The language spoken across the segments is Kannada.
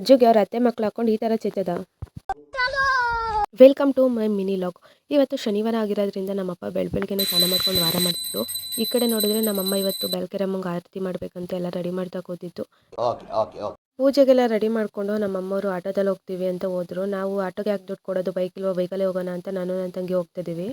ಅಜ್ಜಿಗೆ ಅವ್ರ ಅತ್ತೆ ಮಕ್ಳು ಹಾಕೊಂಡು ಈ ಥರ ಚಿತ್ತದ. Welcome to my mini log. ಇವತ್ತು ಶನಿವಾರ ಆಗಿರೋದ್ರಿಂದ ನಮ್ಮಪ್ಪ ಬೆಳಗ್ಗೆನೇ ಸ್ನಾನ ಮಾಡ್ಕೊಂಡು ವಾರ ಮಾಡ್ತಿತ್ತು. ಈ ಕಡೆ ನೋಡಿದ್ರೆ ನಮ್ಮಮ್ಮ ಇವತ್ತು ಬೆಳಕೆರಮ್ಮಂಗೆ ಆರತಿ ಮಾಡಬೇಕಂತ ಎಲ್ಲ ರೆಡಿ ಮಾಡ್ತಾ ಕೂತಿತ್ತು. ಪೂಜೆಗೆಲ್ಲ ರೆಡಿ ಮಾಡ್ಕೊಂಡು ನಮ್ಮಮ್ಮವರು ಆಟೋದಲ್ಲಿ ಹೋಗ್ತೀವಿ ಅಂತ ಹೋದ್ರು. ನಾವು ಆಟೋಗೆ ಯಾಕೆ ದುಡ್ಡು ಕೊಡೋದು, ಬೈಕಲ್ಲೇ ಹೋಗೋಣ ಅಂತ ನಾನು ನನ್ನ ತಂಗಿ ಹೋಗ್ತಿದ್ದೀವಿ.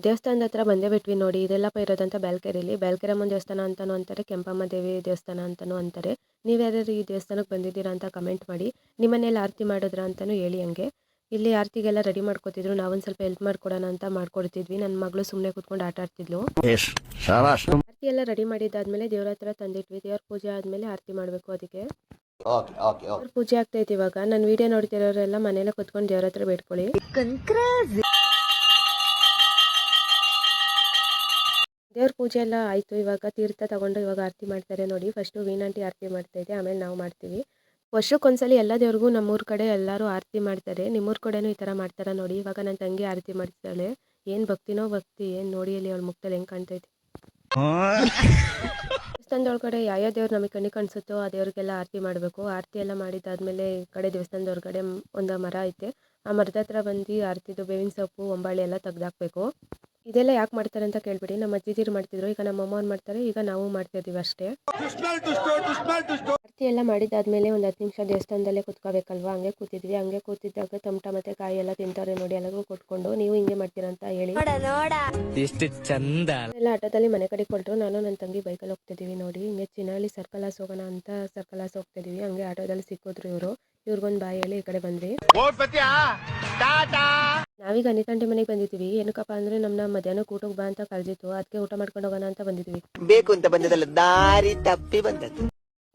ದೇವಸ್ಥಾನದ ಹತ್ರ ಬಂದೇ ಬಿಟ್ವಿ ನೋಡಿ. ಇದೆಲ್ಲಪ್ಪ ಇರೋದಂತ ಬೆಳಕೆರಮ್ಮನ ದೇವಸ್ಥಾನ ಅಂತಾನು ಅಂತಾರೆ, ಕೆಂಪಮ್ಮ ದೇವಿ ದೇವಸ್ಥಾನ ಅಂತಾನು ಅಂತಾರೆ. ನೀವ್ಯಾರು ಈ ದೇವಸ್ಥಾನಕ್ಕೆ ಬಂದಿದ್ದೀರಾ ಅಂತ ಕಮೆಂಟ್ ಮಾಡಿ. ನಿಮ್ಮನೇಲಿ ಆರತಿ ಮಾಡಿದ್ರ ಅಂತಾನು ಹೇಳಿ. ಹಂಗೆ ಇಲ್ಲಿ ಆರತಿಗೆಲ್ಲ ರೆಡಿ ಮಾಡ್ಕೊತಿದ್ರು. ನಾವೊಂದು ಸ್ವಲ್ಪ ಹೆಲ್ಪ್ ಮಾಡ್ಕೊಡೋಣ ಅಂತ ಮಾಡ್ಕೊಡ್ತಿದ್ವಿ. ನನ್ನ ಮಗಳು ಸುಮ್ಮನೆ ಕೂತ್ಕೊಂಡು ಆಟ ಆಡ್ತಿದ್ಲು. ಆರತಿ ಎಲ್ಲ ರೆಡಿ ಮಾಡಿದ್ದಾದ್ಮೇಲೆ ದೇವ್ರ ಹತ್ರ ತಂದಿಟ್ವಿ. ದೇವ್ರ ಪೂಜೆ ಆದ್ಮೇಲೆ ಆರತಿ ಮಾಡಬೇಕು. ಅದಕ್ಕೆ ದೇವ್ರ ಪೂಜೆ ಆಗ್ತಾ ಇತ್ತು. ಇವಾಗ ನನ್ನ ವಿಡಿಯೋ ನೋಡ್ತಿರೋರೆಲ್ಲ ಮನೇಲೆ ಕೂತ್ಕೊಂಡು ದೇವ್ರ ಹತ್ರ ಬೇಡ್ಕೊಳ್ಳಿ. ದೇವ್ರ ಪೂಜೆ ಎಲ್ಲ ಆಯಿತು. ಇವಾಗ ತೀರ್ಥ ತಗೊಂಡು ಇವಾಗ ಆರತಿ ಮಾಡ್ತಾರೆ ನೋಡಿ. ಫಸ್ಟು ವೀಣಾಂಟಿ ಆರತಿ ಮಾಡ್ತಾ ಇದೆ, ಆಮೇಲೆ ನಾವು ಮಾಡ್ತೀವಿ. ವರ್ಷಕ್ಕೊಂದ್ಸಲಿ ಎಲ್ಲ ದೇವ್ರಿಗೂ ನಮ್ಮೂರ ಕಡೆ ಎಲ್ಲರೂ ಆರತಿ ಮಾಡ್ತಾರೆ. ನಿಮ್ಮೂರ ಕಡೆನೂ ಈ ಥರ ಮಾಡ್ತಾರೆ ನೋಡಿ. ಇವಾಗ ನನ್ನ ತಂಗಿ ಆರತಿ ಮಾಡ್ತಾಳೆ. ಏನು ಭಕ್ತಿನೋ ಭಕ್ತಿ, ಏನು ನೋಡಿ ಅಲ್ಲಿ ಅವಳ ಮುಖದಲ್ಲಿ ಹೆಂಗೆ ಕಾಣ್ತೈತೆ. ದೇವಸ್ಥಾನದೊಳಗಡೆ ಯಾವ ದೇವ್ರು ನಮಗೆ ಕಣ್ಣಿ ಕಾಣಿಸುತ್ತೋ ಆ ದೇವ್ರಿಗೆಲ್ಲ ಆರತಿ ಮಾಡಬೇಕು. ಆರತಿ ಎಲ್ಲ ಮಾಡಿದ್ದಾದ್ಮೇಲೆ ಈ ಕಡೆ ದೇವಸ್ಥಾನದೊಳಗಡೆ ಒಂದು ಮರ ಐತೆ. ಆ ಮರದ ಹತ್ರ ಬಂದು ಆರತಿದು ಬೇವಿನ ಸೊಪ್ಪು ಒಂಬಾಳೆ ಎಲ್ಲ ತೆಗ್ದಾಕ್ಬೇಕು. ಇದೆಲ್ಲ ಯಾಕೆ ಮಾಡ್ತಾರೆ ಅಂತ ಕೇಳ್ಬಿಡಿ. ನಮ್ಮ ಅಜ್ಜಿದಿರು ಮಾಡ್ತಿದ್ರು, ಈಗ ನಮ್ಮ ಅಮ್ಮವ್ರು ಮಾಡ್ತಾರೆ, ಈಗ ನಾವು ಮಾಡ್ತಾ ಇದೀವಿ ಅಷ್ಟೇ. ಆರತಿ ಎಲ್ಲ ಮಾಡಿದ್ದಾದ್ಮೇಲೆ ಒಂದು 10 ನಿಮಿಷ ದೇವಸ್ಥಾನದಲ್ಲೇ ಕುತ್ಕೋಬೇಕಲ್ವಾ. ಹಂಗೆ ಕೂತಿದ್ವಿ. ಹಂಗೆ ಕೂತಿದ್ದಾಗ ಟಮಟ ಮತ್ತೆ ಕಾಯಿ ಎಲ್ಲ ತಿಂತಾರೆ ನೋಡಿ. ಎಲ್ಲರಿಗೂ ಕೊಟ್ಕೊಂಡು ನೀವು ಹಿಂಗೆ ಮಾಡ್ತೀರಾ ಅಂತ ಹೇಳಿ ಎಲ್ಲ ಆಟೋದಲ್ಲಿ ಮನೆ ಕಡೆ ಕೊಟ್ಟರು. ನಾನು ನನ್ನ ತಂಗಿ ಬೈಕಲ್ಲಿ ಹೋಗ್ತಿದೀವಿ ನೋಡಿ. ಹಿಂಗೆ ಚಿನ್ನಹಳ್ಳಿ ಸರ್ಕಲ್ ಹಾಸ್ ಹೋಗೋಣ ಅಂತ ಸರ್ಕಲ್ ಹಾಸ್ ಹೋಗ್ತಿದೀವಿ. ಹಂಗೆ ಆಟೋದಲ್ಲಿ ಸಿಕ್ಕಿದ್ರು ಇವರು. ಇವ್ರಿಗೊಂದು ಬಾಯಿ ಹೇಳಿ ಈ ಕಡೆ ಬಂದ್ವಿ. ನಾವೀಗ ಅನಿತಂಟಿ ಮನೆಗೆ ಬಂದಿದ್ದೀವಿ. ಏನಕ್ಕಪ್ಪ ಅಂದ್ರೆ ನಮ್ಮನ್ನ ಮಧ್ಯಾಹ್ನ ಊಟಕ್ಕೆ ಬಾ ಅಂತ ಕರೆದಿತ್ತು. ಅದಕ್ಕೆ ಊಟ ಮಾಡ್ಕೊಂಡು ಹೋಗೋಣ ಅಂತ ಬಂದಿದ್ವಿ. ಬೇಕು ಅಂತ ಬಂದದಲ್ಲ, ದಾರಿ ತಪ್ಪಿ ಬಂದದ್ದು.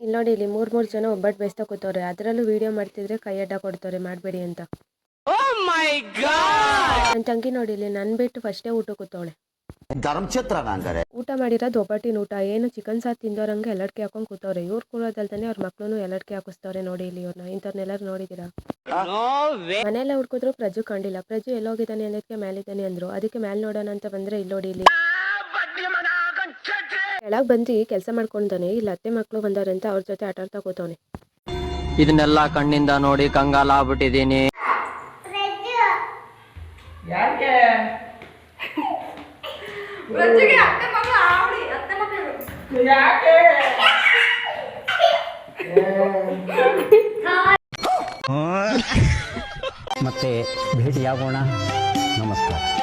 ಇಲ್ಲಿ ನೋಡಿ, ಇಲ್ಲಿ 3 ಜನ ಒಬ್ಬಟ್ಟು ಬೇಯಿಸ್ತಾ ಕೂತವ್ರೆ. ಅದರಲ್ಲೂ ವಿಡಿಯೋ ಮಾಡ್ತಿದ್ರೆ ಕೈ ಅಡ್ಡ ಕೊಡ್ತವ್ರೆ, ಮಾಡಬೇಡಿ ಅಂತ. ನನ್ನ ತಂಗಿ ನೋಡಿ, ಇಲ್ಲಿ ನನ್ ಬಿಟ್ಟು ಫಸ್ಟೇ ಊಟ ಕೂತವಳೆ. ಊಟ ಮಾಡಿರೋದು ಒಬ್ಬಟ್ಟಿನ ಊಟ. ಏನು ಚಿಕನ್ ಸಾರು ತಿಂದವ್ರಂಗೆ ಎಲ್ಲಡ್ಕೆ ಹಾಕೊಂಡ್ ಕೂತವ್ರೆ. ಇವ್ರು ಕೂರೋದಲ್ತಾನೆ ಅವ್ರ ಮಕ್ಳು ಎಲ್ಲಡ್ಕೆ ಹಾಕಿಸ್ತವ್ರೆ ನೋಡಿ. ಇಲ್ಲಿ ಇವ್ರನ್ನ ಇಂಥವ್ರನ್ನೆಲ್ಲರೂ ನೋಡಿದೀರಾ? ಮನೆಯಲ್ಲ ಹುಡ್ಕಿದ್ರು ಪ್ರಜು ಕಂಡಿಲ್ಲ. ಪ್ರಜು ಎಲ್ಲೋಗಿದ್ದಾನೆ ಅನ್ನೋದಕ್ಕೆ ಮೇಲಿದ್ದಾನೆ ಅಂದ್ರು. ಅದಕ್ಕೆ ಮೇಲ್ ನೋಡೋಣ ಅಂತ ಬಂದ್ರೆ ಇಲ್ಲಿ ನೋಡಿ, ಇಲ್ಲಿ ಕೆಳಗ್ ಬಂದು ಕೆಲಸ ಮಾಡ್ಕೊಂಡಾನೆ. ಇಲ್ಲಿ ಅತ್ತೆ ಮಕ್ಳು ಬಂದವ್ರೆ ಅಂತ ಅವ್ರ ಜೊತೆ ಆಟ ಆಡ್ತಾ ಕೂತವನೆ. ಇದನ್ನೆಲ್ಲ ಕಣ್ಣಿಂದ ನೋಡಿ ಕಂಗಾಲ ಆಗ್ಬಿಟ್ಟಿದೀನಿ. ಮತ್ತೆ ಭೇಟಿಯಾಗೋಣ. ನಮಸ್ಕಾರ.